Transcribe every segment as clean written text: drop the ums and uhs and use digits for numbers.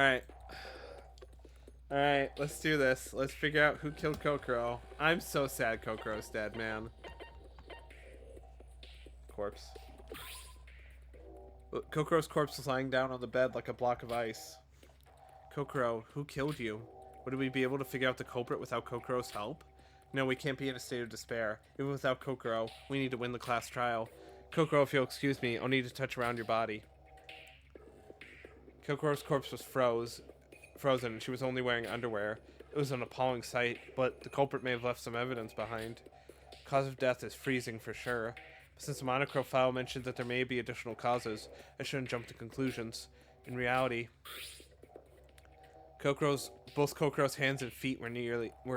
Alright. Alright, let's do this. Let's figure out who killed Kokoro. I'm so sad Kokoro's dead, man. Corpse. Kokoro's corpse was lying down on the bed like a block of ice. Kokoro, who killed you? Would we be able to figure out the culprit without Kokoro's help? No, we can't be in a state of despair. Even without Kokoro, we need to win the class trial. Kokoro, if you'll excuse me, I'll need to touch around your body. Kokoro's corpse was frozen, and she was only wearing underwear. It was an appalling sight, but the culprit may have left some evidence behind. Cause of death is freezing for sure. But since the monochrome file mentioned that there may be additional causes, I shouldn't jump to conclusions. In reality, both Kokoro's hands and feet were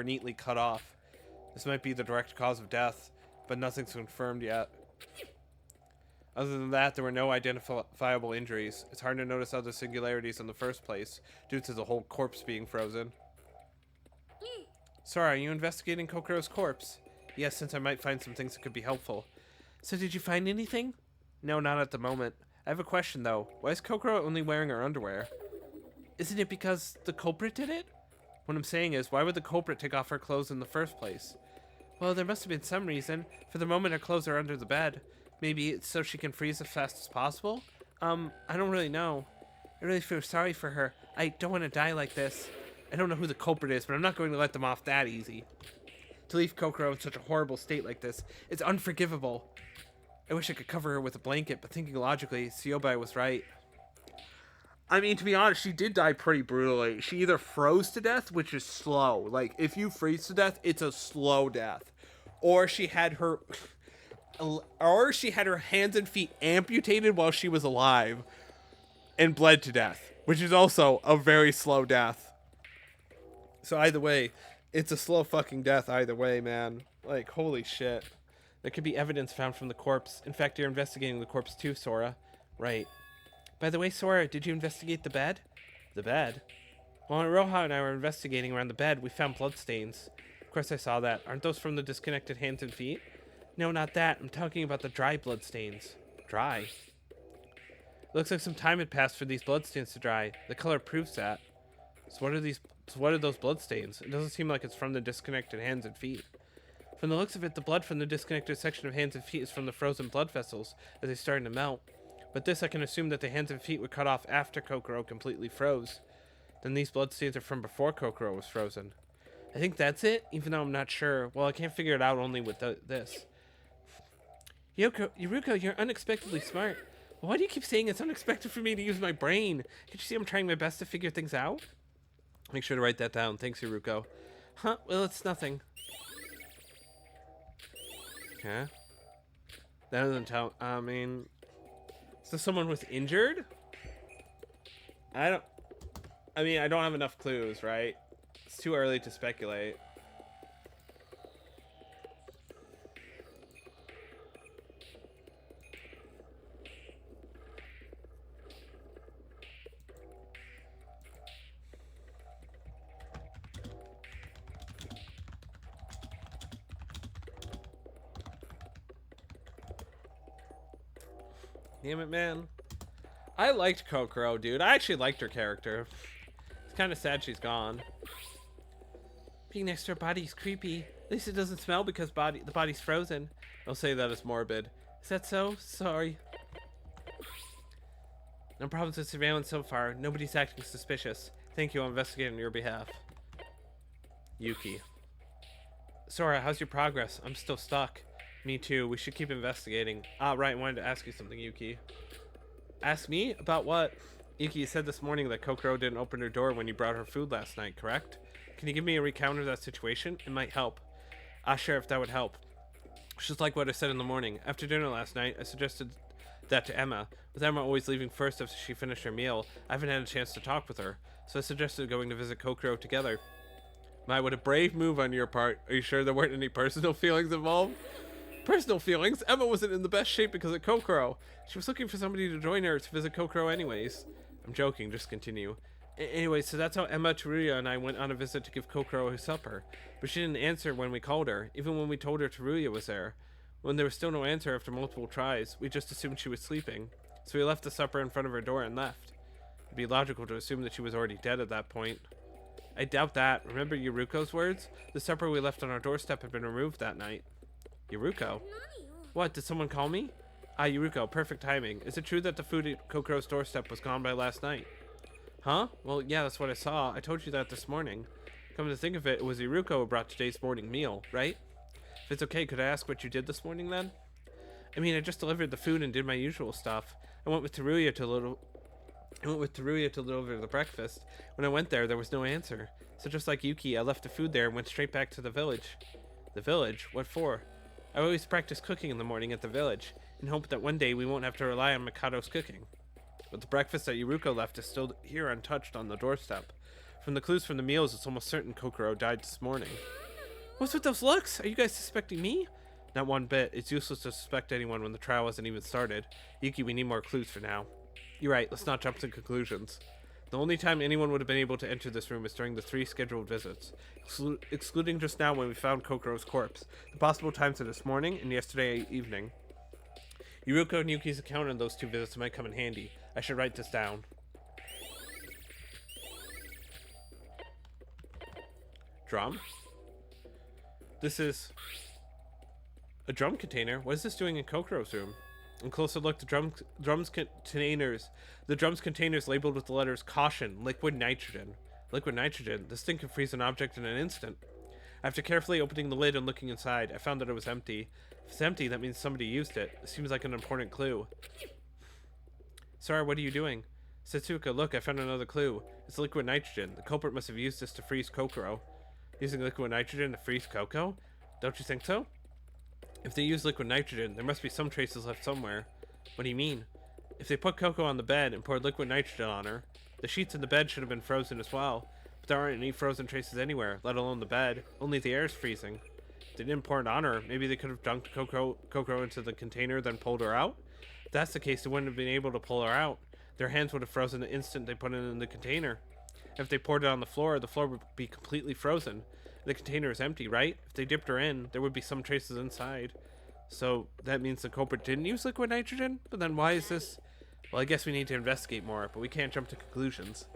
neatly cut off. This might be the direct cause of death, but nothing's confirmed yet. Other than that, there were no identifiable injuries. It's hard to notice other singularities in the first place, due to the whole corpse being frozen. Sora, are you investigating Kokoro's corpse? Yes, since I might find some things that could be helpful. So did you find anything? No, not at the moment. I have a question, though. Why is Kokoro only wearing her underwear? Isn't it because the culprit did it? What I'm saying is, why would the culprit take off her clothes in the first place? Well, there must have been some reason. For the moment, her clothes are under the bed. Maybe it's so she can freeze as fast as possible? I don't really know. I really feel sorry for her. I don't want to die like this. I don't know who the culprit is, but I'm not going to let them off that easy. To leave Kokoro in such a horrible state like this, it's unforgivable. I wish I could cover her with a blanket, but thinking logically, Siobai was right. I mean, to be honest, she did die pretty brutally. She either froze to death, which is slow. Like, if you freeze to death, it's a slow death. Or she had her hands and feet amputated while she was alive and bled to death, which is also a very slow death. So either way, it's a slow fucking death either way, man. Like, holy shit. There could be evidence found from the corpse. In fact, you're investigating the corpse too, Sora. Right. By the way, Sora, did you investigate the bed? The bed? Well, when Roha and I were investigating around the bed, we found bloodstains. Of course I saw that. Aren't those from the disconnected hands and feet? No, not that. I'm talking about the dry bloodstains. Dry? It looks like some time had passed for these bloodstains to dry. The color proves that. So what are those bloodstains? It doesn't seem like it's from the disconnected hands and feet. From the looks of it, the blood from the disconnected section of hands and feet is from the frozen blood vessels as they started to melt. But this, I can assume that the hands and feet were cut off after Kokoro completely froze. Then these bloodstains are from before Kokoro was frozen. I think that's it, even though I'm not sure. Well, I can't figure it out only with this. Yuruko, you're unexpectedly smart. Well, why do you keep saying it's unexpected for me to use my brain? Can't you see I'm trying my best to figure things out? Make sure to write that down. Thanks, Yuruko. Huh? Well, it's nothing. Okay. That doesn't tell. I mean, so someone was injured? I don't have enough clues, right? It's too early to speculate. Damn it, man. I liked Kokoro, dude. I actually liked her character. It's kind of sad she's gone. Being next to her body is creepy. At least it doesn't smell because the body's frozen. I'll say that it's morbid. Is that so? Sorry. No problems with surveillance so far. Nobody's acting suspicious. Thank you, I'll investigate on your behalf. Yuki. Sora, how's your progress? I'm still stuck. Me too. We should keep investigating. Ah, right. I wanted to ask you something, Yuki. Ask me? About what? Yuki, you said this morning that Kokoro didn't open her door when you brought her food last night, correct? Can you give me a recount of that situation? It might help. Ah, sure, if that would help. It's just like what I said in the morning. After dinner last night, I suggested that to Emma. With Emma always leaving first after she finished her meal, I haven't had a chance to talk with her. So I suggested going to visit Kokoro together. My, what a brave move on your part. Are you sure there weren't any personal feelings involved? Personal feelings? Emma wasn't in the best shape because of Kokoro. She was looking for somebody to join her to visit Kokoro anyways. I'm joking, just continue. Anyway, so that's how Emma, Teruya, and I went on a visit to give Kokoro her supper. But she didn't answer when we called her, even when we told her Teruya was there. When there was still no answer after multiple tries, we just assumed she was sleeping. So we left the supper in front of her door and left. It'd be logical to assume that she was already dead at that point. I doubt that. Remember Yuruko's words? The supper we left on our doorstep had been removed that night. Yuruko? What, did someone call me? Ah, Yuruko, perfect timing. Is it true that the food at Kokoro's doorstep was gone by last night? Huh? Well, yeah, that's what I saw. I told you that this morning. Come to think of it, it was Yuruko who brought today's morning meal, right? If it's okay, could I ask what you did this morning then? I mean, I just delivered the food and did my usual stuff. I went with Teruya to deliver the breakfast. When I went there was no answer. So just like Yuki, I left the food there and went straight back to the village. The village? What for? I always practice cooking in the morning at the village, in hope that one day we won't have to rely on Mikado's cooking. But the breakfast that Yuruko left is still here untouched on the doorstep. From the clues from the meals, it's almost certain Kokoro died this morning. What's with those looks? Are you guys suspecting me? Not one bit. It's useless to suspect anyone when the trial hasn't even started. Yuki, we need more clues for now. You're right, let's not jump to conclusions. The only time anyone would have been able to enter this room is during the 3 scheduled visits, excluding just now when we found Kokoro's corpse. The possible times are this morning and yesterday evening. Yuruko and Yuki's account on those 2 visits might come in handy. I should write this down. Drum? This is a drum container. What is this doing in Kokoro's room? On closer look, the drums containers labeled with the letters caution, liquid nitrogen. Liquid nitrogen? This thing can freeze an object in an instant. After carefully opening the lid and looking inside, I found that it was empty. If it's empty, that means somebody used it. It seems like an important clue. Sorry, what are you doing? Setsuka, look, I found another clue. It's liquid nitrogen. The culprit must have used this to freeze Kokoro. Using liquid nitrogen to freeze Koko? Don't you think so? If they use liquid nitrogen, there must be some traces left somewhere. What do you mean? If they put Koko on the bed and poured liquid nitrogen on her, the sheets in the bed should have been frozen as well. But there aren't any frozen traces anywhere, let alone the bed. Only the air is freezing. If they didn't pour it on her, maybe they could have dunked Kokoro into the container, then pulled her out? If that's the case, they wouldn't have been able to pull her out. Their hands would have frozen the instant they put it in the container. If they poured it on the floor would be completely frozen. The container is empty, right? If they dipped her in, there would be some traces inside. So that means the culprit didn't use liquid nitrogen? But then why is this? Well, I guess we need to investigate more, but we can't jump to conclusions.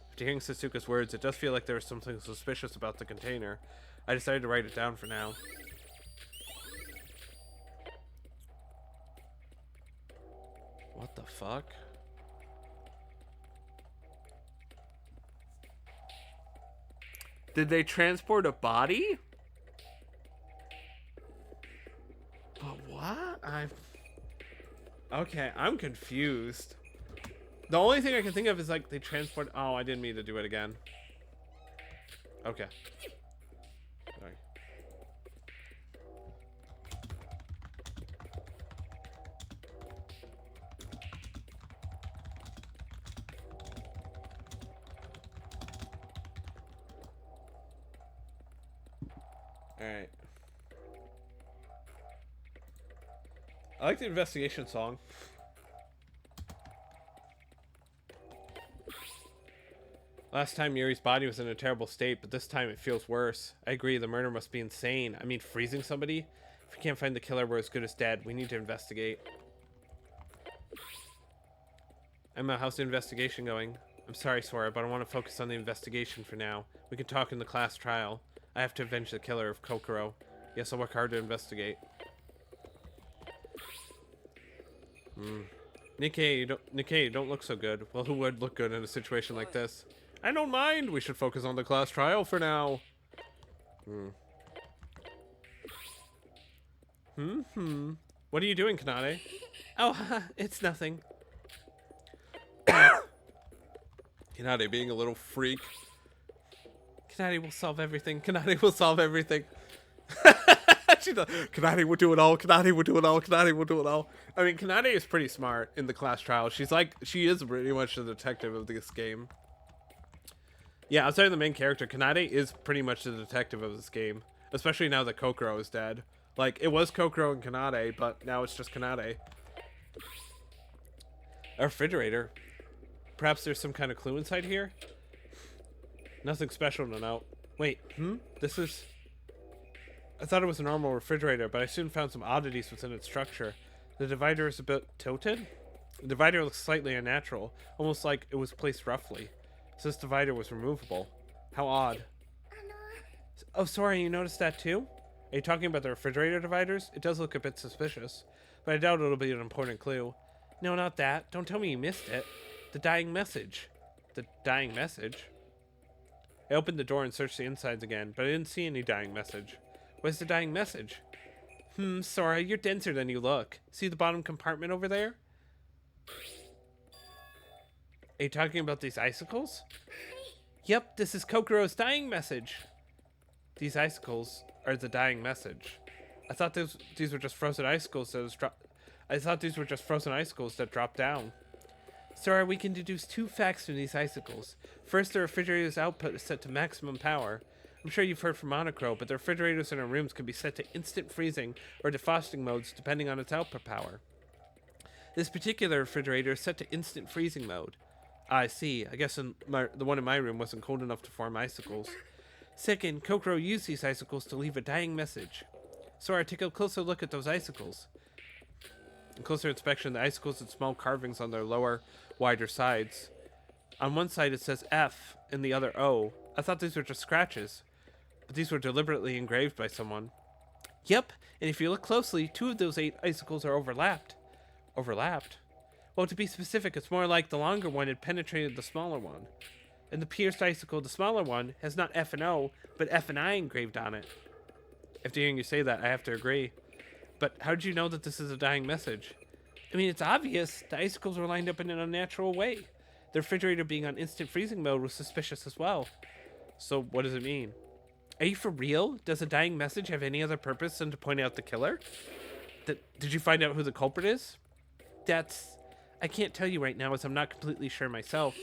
After hearing Setsuka's words, it does feel like there was something suspicious about the container. I decided to write it down for now. What the fuck? Did they transport a body? But what? Okay, I'm confused. The only thing I can think of is like they transport. Oh, I didn't mean to do it again. Okay. Sorry. Alright. I like the investigation song. Last time Yuri's body was in a terrible state, but this time it feels worse. I agree, the murder must be insane. I mean, freezing somebody? If we can't find the killer, we're as good as dead. We need to investigate. Emma, how's the investigation going? I'm sorry, Sora, but I want to focus on the investigation for now. We can talk in the class trial. I have to avenge the killer of Kokoro. Yes, I'll work hard to investigate. Nikkei, you don't look so good. Well, who would look good in a situation like this? I don't mind. We should focus on the class trial for now. What are you doing, Kanade? Oh, it's nothing. Kanade being a little freak. Kanade will solve everything. Kanade will solve everything. She does. Kanade will do it all. Kanade will do it all. Kanade will do it all. I mean, Kanade is pretty smart in the class trial. She is pretty much the detective of this game. Yeah, outside of the main character, Kanade is pretty much the detective of this game. Especially now that Kokoro is dead. Like, it was Kokoro and Kanade, but now it's just Kanade. A refrigerator. Perhaps there's some kind of clue inside here? Nothing special to note. Wait, This is... I thought it was a normal refrigerator, but I soon found some oddities within its structure. The divider is a bit tilted. The divider looks slightly unnatural, almost like it was placed roughly. So this divider was removable. How odd. Oh, sorry, you noticed that too? Are you talking about the refrigerator dividers? It does look a bit suspicious, but I doubt it'll be an important clue. No, not that. Don't tell me you missed it. The dying message. The dying message? I opened the door and searched the insides again, but I didn't see any dying message. Where's the dying message? Sora, you're denser than you look. See the bottom compartment over there? Are you talking about these icicles? Yep, this is Kokoro's dying message. These icicles are the dying message. I thought these were just frozen icicles that dropped down. Sora, we can deduce two facts from these icicles. First, the refrigerator's output is set to maximum power. I'm sure you've heard from Monochrome, but the refrigerators in our rooms can be set to instant freezing or defrosting modes depending on its output power. This particular refrigerator is set to instant freezing mode. I see. I guess the one in my room wasn't cold enough to form icicles. Second, Kokoro used these icicles to leave a dying message. Sora, take a closer look at those icicles. In closer inspection, the icicles had small carvings on their lower, wider sides. On one side it says F and the other O. I thought these were just scratches, but these were deliberately engraved by someone. Yep, and if you look closely, 2 of those 8 icicles are overlapped. Overlapped? Well, to be specific, it's more like the longer one had penetrated the smaller one. And the pierced icicle, the smaller one, has not F and O, but F and I engraved on it. After hearing you say that, I have to agree. But how did you know that this is a dying message? I mean, it's obvious. The icicles were lined up in an unnatural way. The refrigerator being on instant freezing mode was suspicious as well. So what does it mean? Are you for real? Does a dying message have any other purpose than to point out the killer? Did you find out who the culprit is? I can't tell you right now as I'm not completely sure myself.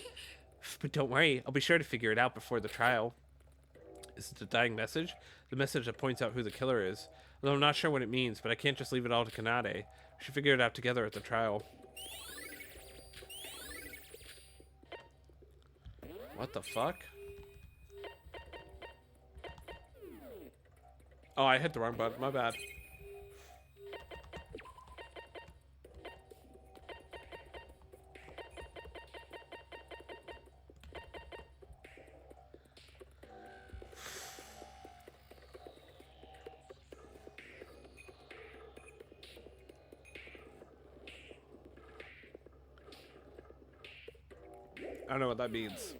But don't worry, I'll be sure to figure it out before the trial. Is it a dying message? The message that points out who the killer is. Although I'm not sure what it means, but I can't just leave it all to Kanade. We should figure it out together at the trial. What the fuck? Oh, I hit the wrong button. My bad. I don't know what that means.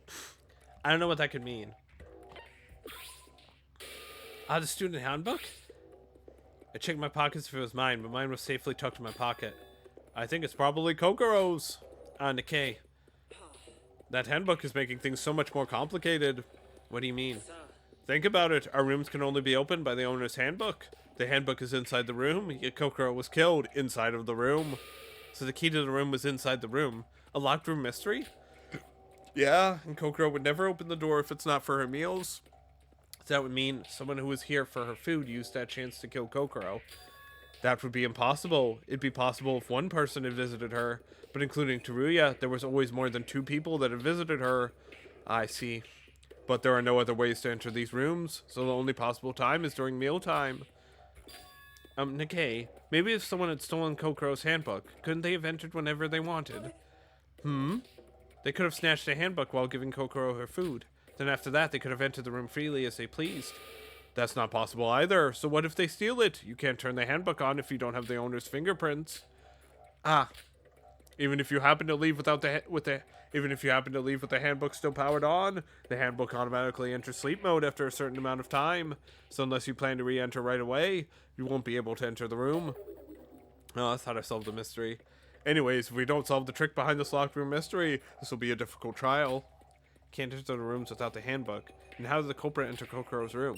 I don't know what that could mean. The student handbook? I checked my pockets if it was mine, but mine was safely tucked in my pocket. I think it's probably Kokoro's. Nikkei. That handbook is making things so much more complicated. What do you mean? Think about it. Our rooms can only be opened by the owner's handbook. The handbook is inside the room, yet Kokoro was killed inside of the room. So the key to the room was inside the room. A locked room mystery? Yeah, and Kokoro would never open the door if it's not for her meals. That would mean someone who was here for her food used that chance to kill Kokoro. That would be impossible. It'd be possible if one person had visited her, but including Teruya, there was always more than 2 people that had visited her. I see. But there are no other ways to enter these rooms, so the only possible time is during mealtime. Nikkei, maybe if someone had stolen Kokoro's handbook, couldn't they have entered whenever they wanted? They could have snatched the handbook while giving Kokoro her food. Then after that, they could have entered the room freely as they pleased. That's not possible either. So what if they steal it? You can't turn the handbook on if you don't have the owner's fingerprints. Even if you happen to leave with the handbook still powered on, the handbook automatically enters sleep mode after a certain amount of time. So unless you plan to re-enter right away, you won't be able to enter the room. Oh, I thought I solved the mystery. Anyways, if we don't solve the trick behind this locked room mystery, this will be a difficult trial. Can't enter the rooms without the handbook. And how did the culprit enter Kokoro's room?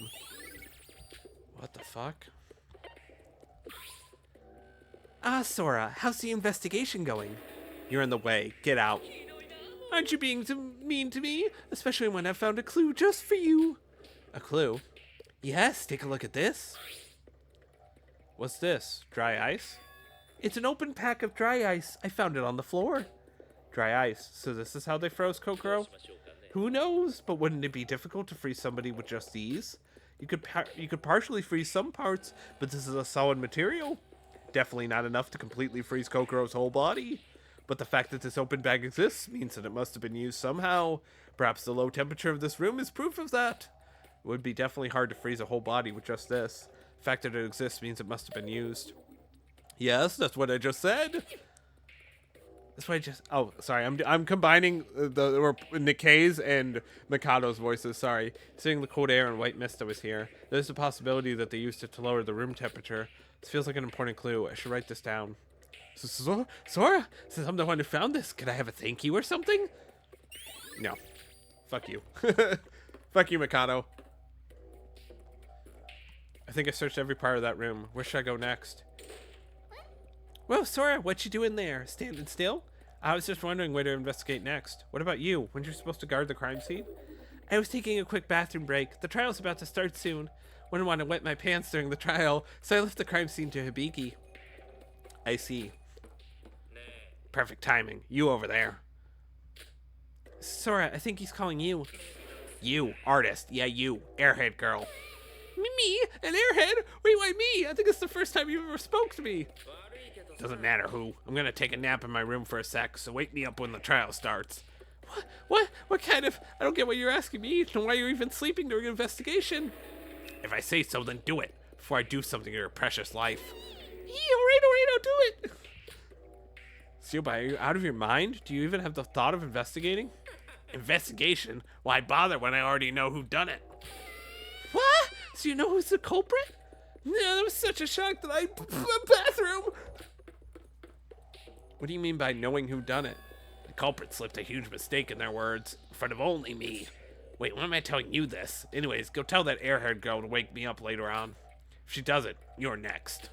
What the fuck? Sora, how's the investigation going? You're in the way. Get out. Aren't you being mean to me? Especially when I found a clue just for you. A clue? Yes, take a look at this. What's this? Dry ice? It's an open pack of dry ice. I found it on the floor. Dry ice. So this is how they froze Kokoro? Who knows? But wouldn't it be difficult to freeze somebody with just these? You could partially freeze some parts, but this is a solid material. Definitely not enough to completely freeze Kokoro's whole body. But the fact that this open bag exists means that it must have been used somehow. Perhaps the low temperature of this room is proof of that. It would be definitely hard to freeze a whole body with just this. The fact that it exists means it must have been used. Yes, that's what I just said. That's what I just... Oh, sorry. I'm combining the Nikkei's and Mikado's voices. Sorry. Seeing the cold air and white mist that was here. There's a possibility that they used it to lower the room temperature. This feels like an important clue. I should write this down. Sora, since I'm the one who found this, can I have a thank you or something? No. Fuck you. Fuck you, Mikado. I think I searched every part of that room. Where should I go next? Well, Sora, what you doing there? Standing still? I was just wondering where to investigate next. What about you? Weren't you supposed to guard the crime scene? I was taking a quick bathroom break. The trial's about to start soon. Wouldn't want to wet my pants during the trial, so I left the crime scene to Hibiki. I see. Perfect timing. You over there. Sora, I think he's calling you. You, artist. Yeah, you. Airhead girl. Me? An airhead? What do you want me? I think it's the first time you ever spoke to me. Doesn't matter who. I'm gonna take a nap in my room for a sec, so wake me up when the trial starts. What kind of... I don't get what you're asking me, and why you're even sleeping during an investigation. If I say so, then do it, before I do something to your precious life. Alright, I'll do it. Siobai, are you out of your mind? Do you even have the thought of investigating? Investigation? Why bother when I already know who done it? What? So you know who's the culprit? No, that was such a shock that bathroom. What do you mean by knowing who done it? The culprit slipped a huge mistake in their words, in front of only me. Wait, why am I telling you this? Anyways, go tell that airhead girl to wake me up later on. If she does it, you're next.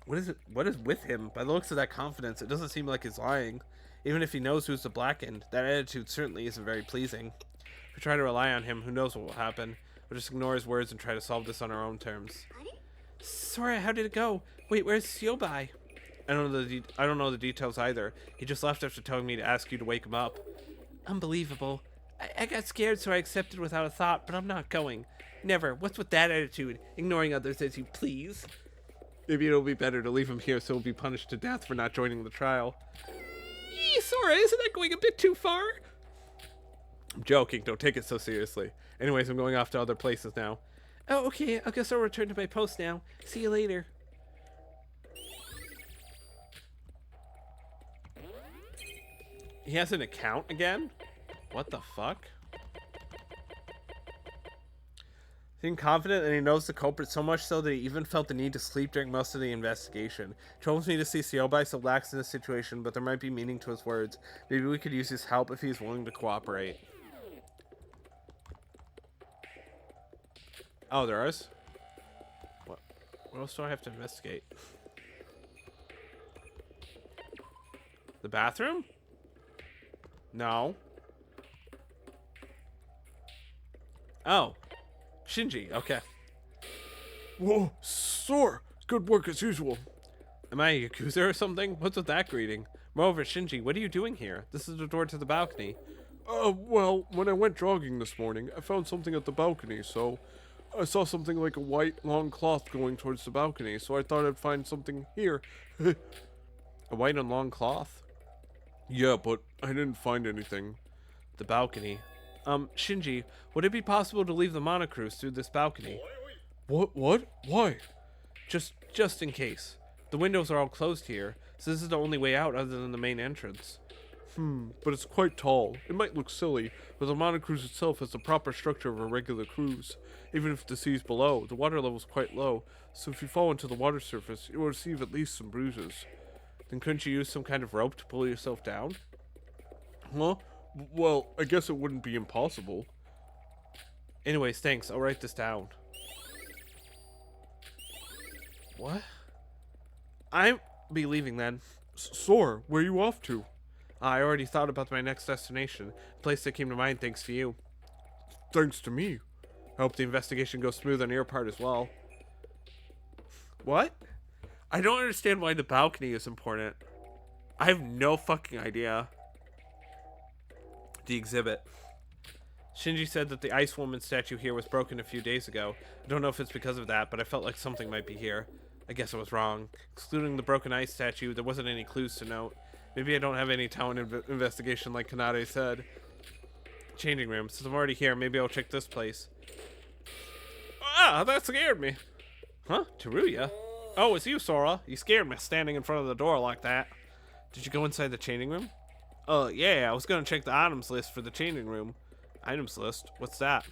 What is it? What is with him? By the looks of that confidence, it doesn't seem like he's lying. Even if he knows who's the blackened, that attitude certainly isn't very pleasing. If we try to rely on him, who knows what will happen. We'll just ignore his words and try to solve this on our own terms. Sora, how did it go? Wait, where's Siobai? I don't know the details either. He just left after telling me to ask you to wake him up. Unbelievable. I got scared, so I accepted without a thought, but I'm not going. Never. What's with that attitude? Ignoring others as you please. Maybe it'll be better to leave him here so he'll be punished to death for not joining the trial. Sora, isn't that going a bit too far? I'm joking. Don't take it so seriously. Anyways, I'm going off to other places now. Oh, okay. I guess I'll return to my post now. See you later. He has an account again? What the fuck? Seemed confident and he knows the culprit so much so that he even felt the need to sleep during most of the investigation. Troubles me to see Siobai so lax in this situation, but there might be meaning to his words. Maybe we could use his help if he's willing to cooperate. Oh, there is? What else do I have to investigate? The bathroom? No. Oh. Shinji, okay. Whoa, Sora! Good work as usual. Am I a Yakuza or something? What's with that greeting? Moreover, Shinji, what are you doing here? This is the door to the balcony. Well, when I went jogging this morning, I found something at the balcony, so... I saw something like a white, long cloth going towards the balcony, so I thought I'd find something here. A white and long cloth? Yeah, but I didn't find anything. The balcony. Shinji, would it be possible to leave the monocruise through this balcony? What? Why? Just in case. The windows are all closed here, so this is the only way out other than the main entrance. But it's quite tall. It might look silly, but the monocruise itself has the proper structure of a regular cruise. Even if the sea's below, the water level's quite low, so if you fall into the water surface, you will receive at least some bruises. Then couldn't you use some kind of rope to pull yourself down? Huh? Well, I guess it wouldn't be impossible. Anyways, thanks. I'll write this down. What? I'll be leaving then. Sora, where are you off to? I already thought about my next destination. A place that came to mind thanks to you. Thanks to me. I hope the investigation goes smooth on your part as well. What? I don't understand why the balcony is important. I have no fucking idea. The exhibit. Shinji said that the Ice Woman statue here was broken a few days ago. I don't know if it's because of that, but I felt like something might be here. I guess I was wrong. Excluding the broken ice statue, there wasn't any clues to note. Maybe I don't have any talent investigation like Kanade said. Changing room. Since I'm already here, maybe I'll check this place. Ah, that scared me. Huh? Teruya? Oh, it's you, Sora. You scared me standing in front of the door like that. Did you go inside the changing room? Yeah, I was gonna check the items list for the changing room. Items list? What's that?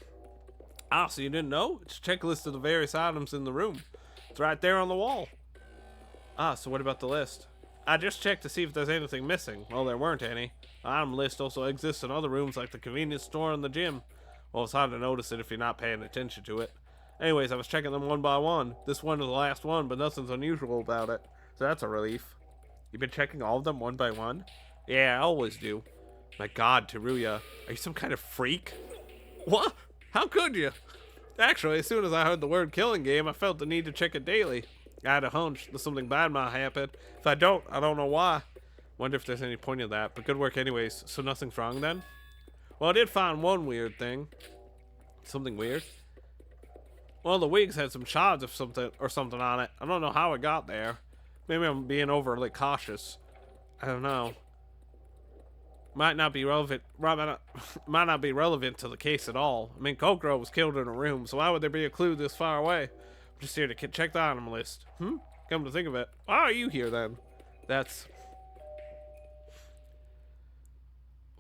Ah, so you didn't know? It's a checklist of the various items in the room. It's right there on the wall. Ah, so what about the list? I just checked to see if there's anything missing. Well, there weren't any. The item list also exists in other rooms like the convenience store and the gym. Well, it's hard to notice it if you're not paying attention to it. Anyways, I was checking them one by one. This one is the last one, but nothing's unusual about it. So that's a relief. You've been checking all of them one by one? Yeah, I always do. My god, Teruya. Are you some kind of freak? What? How could you? Actually, as soon as I heard the word killing game, I felt the need to check it daily. I had a hunch that something bad might happen. If I don't know why. Wonder if there's any point in that, but good work anyways. So nothing's wrong then? Well, I did find one weird thing. Something weird? Well, the wigs had some shards of something on it. I don't know how it got there. Maybe I'm being overly cautious. I don't know. Might not be relevant to the case at all. I mean, Kokoro was killed in a room, so why would there be a clue this far away? I'm just here to check the item list. Come to think of it. Why are you here then?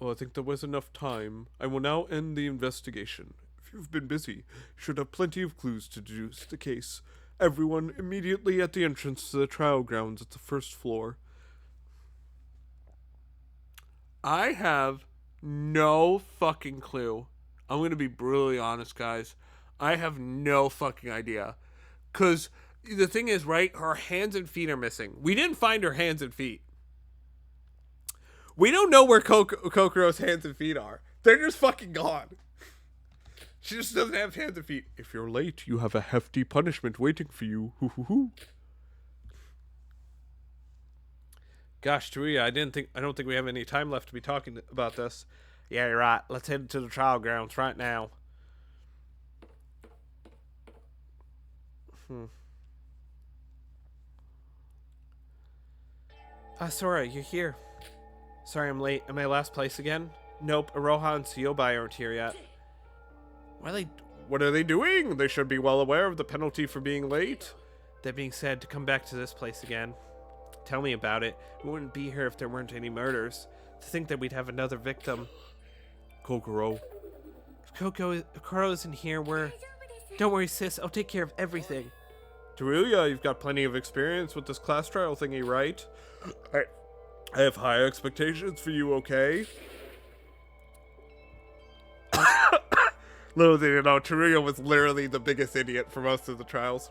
Well, I think there was enough time. I will now end the investigation. If you've been busy, you should have plenty of clues to deduce the case. Everyone immediately at the entrance to the trial grounds at the first floor. I have no fucking clue. I'm going to be brutally honest, guys. I have no fucking idea. Because the thing is, right, her hands and feet are missing. We didn't find her hands and feet. We don't know where Kokoro's hands and feet are. They're just fucking gone. She just doesn't have hands and feet. If you're late, you have a hefty punishment waiting for you. Hoo hoo hoo. Gosh, Teruya, I don't think we have any time left to be talking about this. Yeah, you're right. Let's head to the trial grounds right now. Sora, you're here. Sorry I'm late. Am I last place again? Nope, Aroha and Tsuyobai aren't here yet. What are they doing? They should be well aware of the penalty for being late. That being said, to come back to this place again. Tell me about it. We wouldn't be here if there weren't any murders. To think that we'd have another victim. Kokoro. If Kokoro isn't here, Don't worry, sis. I'll take care of everything. Teruya, you've got plenty of experience with this class trial thingy, right? I have high expectations for you, okay? Little did you know, Teruya was literally the biggest idiot for most of the trials.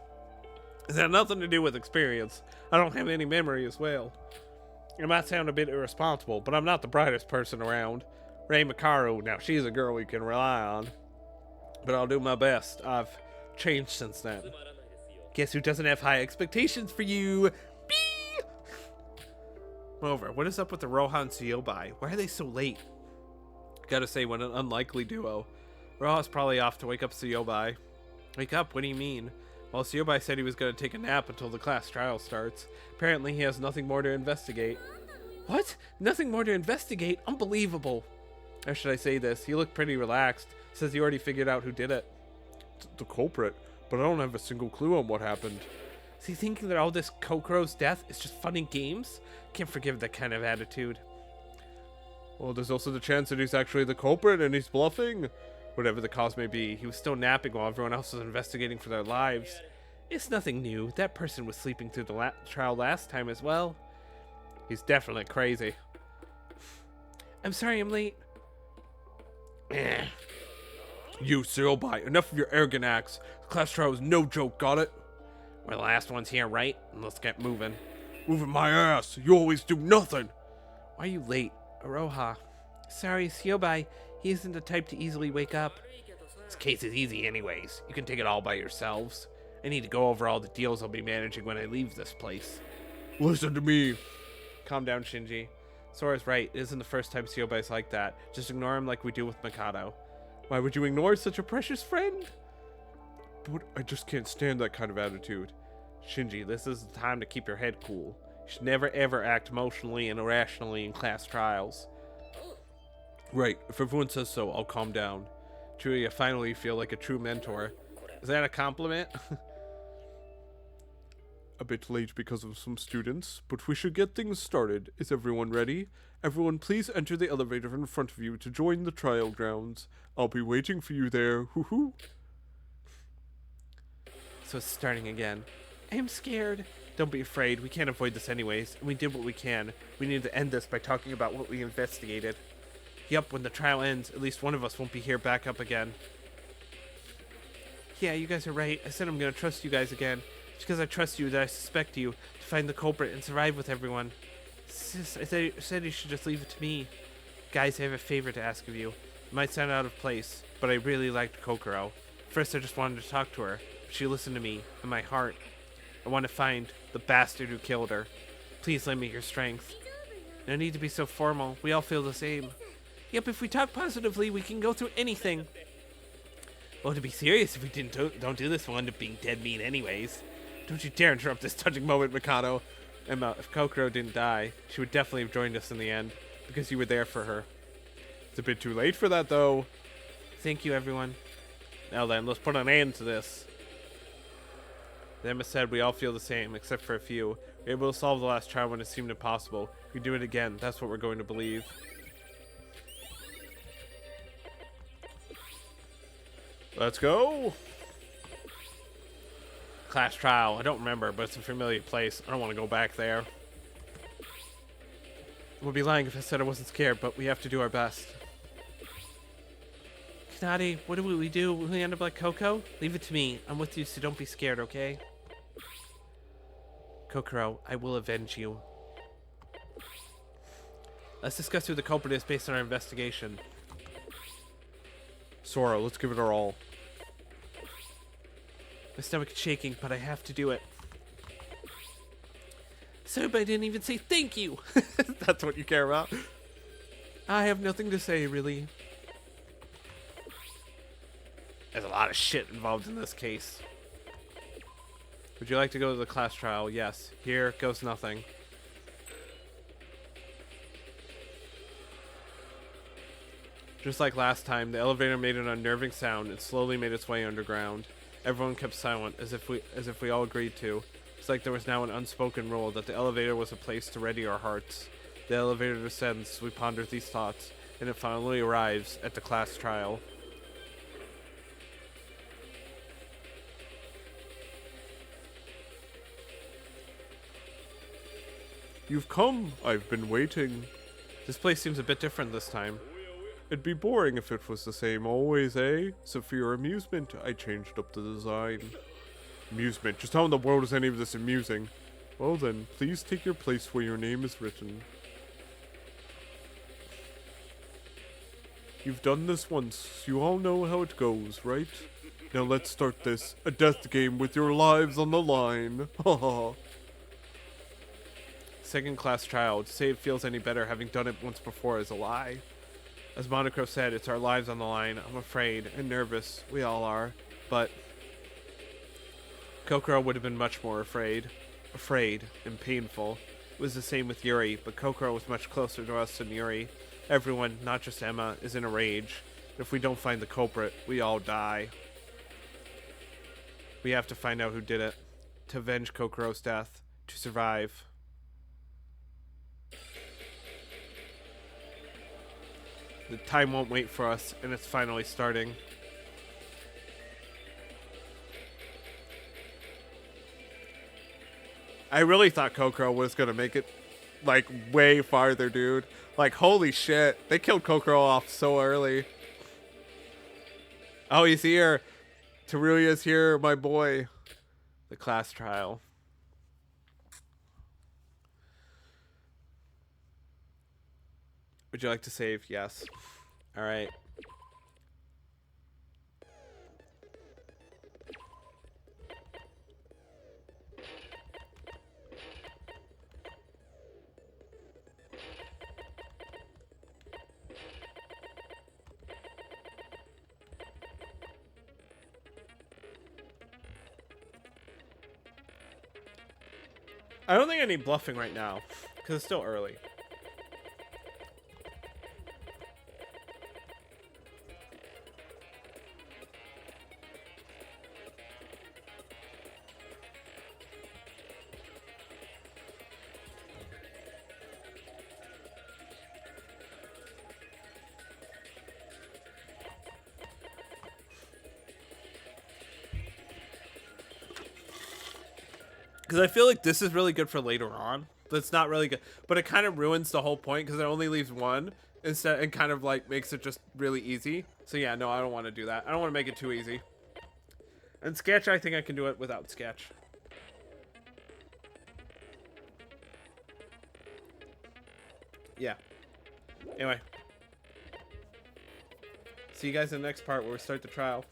It had nothing to do with experience. I don't have any memory as well. It might sound a bit irresponsible, but I'm not the brightest person around. Rei Mikaru, now she's a girl you can rely on. But I'll do my best. I've changed since then. Guess who doesn't have high expectations for you? Bee! Moreover, what is up with the Rohan Tsuyobai? Why are they so late? Gotta say, what an unlikely duo. Roha's probably off to wake up Tsuyobai. Wake up? What do you mean? Well, Tsuyobai said he was going to take a nap until the class trial starts. Apparently, he has nothing more to investigate. What? Nothing more to investigate? Unbelievable. How should I say this? He looked pretty relaxed. Says he already figured out who did it. The culprit. But I don't have a single clue on what happened. Is he thinking that all this Kokoro's death is just fun and games? Can't forgive that kind of attitude. Well, there's also the chance that he's actually the culprit and he's bluffing. Whatever the cause may be, he was still napping while everyone else was investigating for their lives. It's nothing new. That person was sleeping through the trial last time as well. He's definitely crazy. I'm sorry I'm late. You, Tsuyobai, enough of your arrogant acts. The class trial was no joke, got it? We're the last ones here, right? Let's get moving. Moving my ass. You always do nothing. Why are you late? Aroha. Sorry, Tsuyobai. He isn't the type to easily wake up. This case is easy anyways. You can take it all by yourselves. I need to go over all the deals I'll be managing when I leave this place. Listen to me. Calm down, Shinji. Sora's right. It isn't the first time Tsuyobai like that. Just ignore him like we do with Mikado. Why would you ignore such a precious friend? But I just can't stand that kind of attitude. Shinji, this is the time to keep your head cool. You should never ever act emotionally and irrationally in class trials. Right, if everyone says so, I'll calm down. Truly, I finally feel like a true mentor. Is that a compliment? A bit late because of some students, but we should get things started. Is everyone ready? Everyone, please enter the elevator in front of you to join the trial grounds. I'll be waiting for you there. Hoo-hoo. So it's starting again. I'm scared. Don't be afraid. We can't avoid this anyways, and we did what we can. We need to end this by talking about what we investigated. Yup, when the trial ends, at least one of us won't be here back up again. Yeah, you guys are right. I said I'm gonna trust you guys again. It's because I trust you that I suspect you to find the culprit and survive with everyone. Sis, I said you should just leave it to me. Guys, I have a favor to ask of you. It might sound out of place, but I really liked Kokoro. First, I just wanted to talk to her, but she listened to me, in my heart. I want to find the bastard who killed her. Please lend me your strength. No need to be so formal. We all feel the same. Yep, if we talk positively, we can go through anything. Well, to be serious, if we don't do this, we'll end up being dead meat anyways. Don't you dare interrupt this touching moment, Mikado. Emma, if Kokoro didn't die, she would definitely have joined us in the end, because you were there for her. It's a bit too late for that, though. Thank you, everyone. Now then, let's put an end to this. Emma said we all feel the same, except for a few. We were able to solve the last trial when it seemed impossible. If we do it again, that's what we're going to believe. Let's go! Class trial. I don't remember, but it's a familiar place. I don't want to go back there. I would be lying if I said I wasn't scared, but we have to do our best. Kanade, what do we do? Will we end up like Coco? Leave it to me. I'm with you, so don't be scared, okay? Kokoro, I will avenge you. Let's discuss who the culprit is based on our investigation. Sora, let's give it our all. My stomach is shaking, but I have to do it. Sorry, but I didn't even say thank you. That's what you care about. I have nothing to say, really. There's a lot of shit involved in this case. Would you like to go to the class trial? Yes. Here goes nothing. Just like last time, the elevator made an unnerving sound and slowly made its way underground. Everyone kept silent, as if we all agreed to. It's like there was now an unspoken rule that the elevator was a place to ready our hearts. The elevator descends as we ponder these thoughts, and it finally arrives at the class trial. You've come. I've been waiting. This place seems a bit different this time. It'd be boring if it was the same always, eh? So for your amusement, I changed up the design. Amusement? Just how in the world is any of this amusing? Well then, please take your place where your name is written. You've done this once. You all know how it goes, right? Now let's start this. A death game with your lives on the line. Haha. Second class trial. To say it feels any better having done it once before is a lie. As Monocro said, it's our lives on the line. I'm afraid and nervous. We all are. But Kokoro would have been much more afraid. Afraid and painful. It was the same with Yuri, but Kokoro was much closer to us than Yuri. Everyone, not just Emma, is in a rage. If we don't find the culprit, we all die. We have to find out who did it. To avenge Kokoro's death. To survive. The time won't wait for us, and it's finally starting. I really thought Kokoro was gonna make it, like, way farther, dude. Like, holy shit. They killed Kokoro off so early. Oh, he's here. Teruya's here, my boy. The class trial. Would you like to save? Yes. Alright. I don't think I need bluffing right now, because it's still early. Because I feel like this is really good for later on. But it's not really good. But it kind of ruins the whole point because it only leaves one instead and kind of like makes it just really easy. So yeah, no, I don't want to do that. I don't want to make it too easy. And sketch, I think I can do it without sketch. Yeah. Anyway. See you guys in the next part where we start the trial.